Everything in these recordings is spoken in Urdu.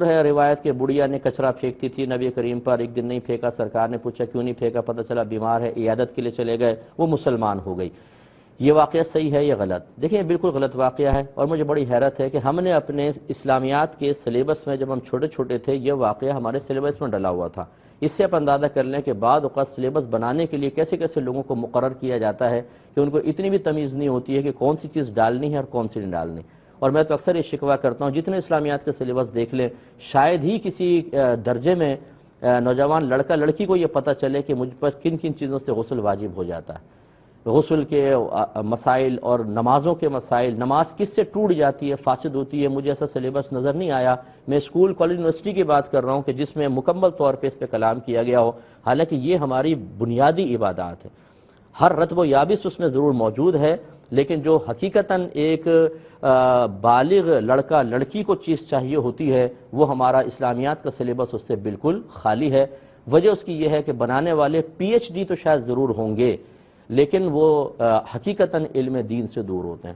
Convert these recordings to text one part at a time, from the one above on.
ہے روایت کہ بڑھیا نے کچرا پھینکتی تھی نبی کریم پر، ایک دن نہیں پھینکا، سرکار نے پوچھا کیوں نہیں پھینکا، پتہ چلا بیمار ہے، عیادت کے لیے چلے گئے، وہ مسلمان ہو گئی۔ یہ واقعہ صحیح ہے یا غلط؟ دیکھیں بالکل غلط واقعہ ہے، اور مجھے بڑی حیرت ہے کہ ہم نے اپنے اسلامیات کے سلیبس میں جب ہم چھوٹے چھوٹے تھے یہ واقعہ ہمارے سلیبس میں ڈلا ہوا تھا۔ اس سے آپ اندازہ کر لیں کہ بعض اوقات سلیبس بنانے کے لیے کیسے کیسے لوگوں کو مقرر کیا جاتا ہے کہ ان کو اتنی بھی تمیز نہیں ہوتی ہے کہ کون سی چیز ڈالنی ہے اور کون سی نہیں ڈالنی۔ اور میں تو اکثر یہ شکوہ کرتا ہوں، جتنے اسلامیات کے سلیبس دیکھ لیں، شاید ہی کسی درجے میں نوجوان لڑکا لڑکی کو یہ پتہ چلے کہ مجھ پر کن کن چیزوں سے غسل واجب ہو جاتا ہے، غسل کے مسائل اور نمازوں کے مسائل، نماز کس سے ٹوٹ جاتی ہے، فاسد ہوتی ہے۔ مجھے ایسا سلیبس نظر نہیں آیا۔ میں اسکول کالج یونیورسٹی کی بات کر رہا ہوں کہ جس میں مکمل طور پہ اس پہ کلام کیا گیا ہو، حالانکہ یہ ہماری بنیادی عبادات ہے، ہر رطب و یابس اس میں ضرور موجود ہے، لیکن جو حقیقتاً ایک بالغ لڑکا لڑکی کو چیز چاہیے ہوتی ہے وہ ہمارا اسلامیات کا سلیبس اس سے بالکل خالی ہے۔ وجہ اس کی یہ ہے کہ بنانے والے پی ایچ ڈی تو شاید ضرور ہوں گے، لیکن وہ حقیقتاً علم دین سے دور ہوتے ہیں۔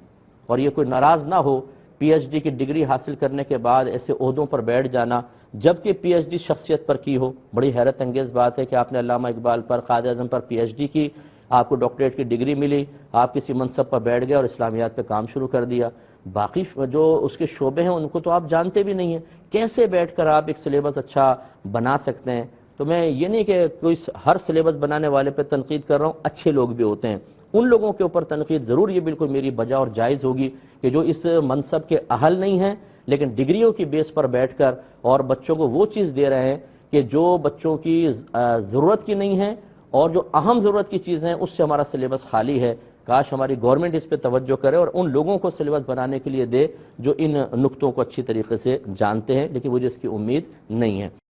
اور یہ کوئی ناراض نہ ہو پی ایچ ڈی کی ڈگری حاصل کرنے کے بعد ایسے عہدوں پر بیٹھ جانا، جبکہ پی ایچ ڈی شخصیت پر کی ہو۔ بڑی حیرت انگیز بات ہے کہ آپ نے علامہ اقبال پر، قائد اعظم پر پی ایچ ڈی کی، آپ کو ڈاکٹریٹ کی ڈگری ملی، آپ کسی منصب پر بیٹھ گئے اور اسلامیات پہ کام شروع کر دیا۔ باقی جو اس کے شعبے ہیں ان کو تو آپ جانتے بھی نہیں ہیں، کیسے بیٹھ کر آپ ایک سلیبس اچھا بنا سکتے ہیں؟ تو میں یہ نہیں کہ کوئی ہر سلیبس بنانے والے پہ تنقید کر رہا ہوں، اچھے لوگ بھی ہوتے ہیں، ان لوگوں کے اوپر تنقید ضرور یہ بالکل میری بجا اور جائز ہوگی کہ جو اس منصب کے اہل نہیں ہیں لیکن ڈگریوں کی بیس پر بیٹھ کر اور بچوں کو وہ چیز دے رہے ہیں کہ جو بچوں کی ضرورت کی نہیں ہے، اور جو اہم ضرورت کی چیزیں ہیں اس سے ہمارا سلیبس خالی ہے۔ کاش ہماری گورنمنٹ اس پہ توجہ کرے اور ان لوگوں کو سلیبس بنانے کے لیے دے جو ان نکتوں کو اچھی طریقے سے جانتے ہیں، لیکن مجھے اس کی امید نہیں ہے۔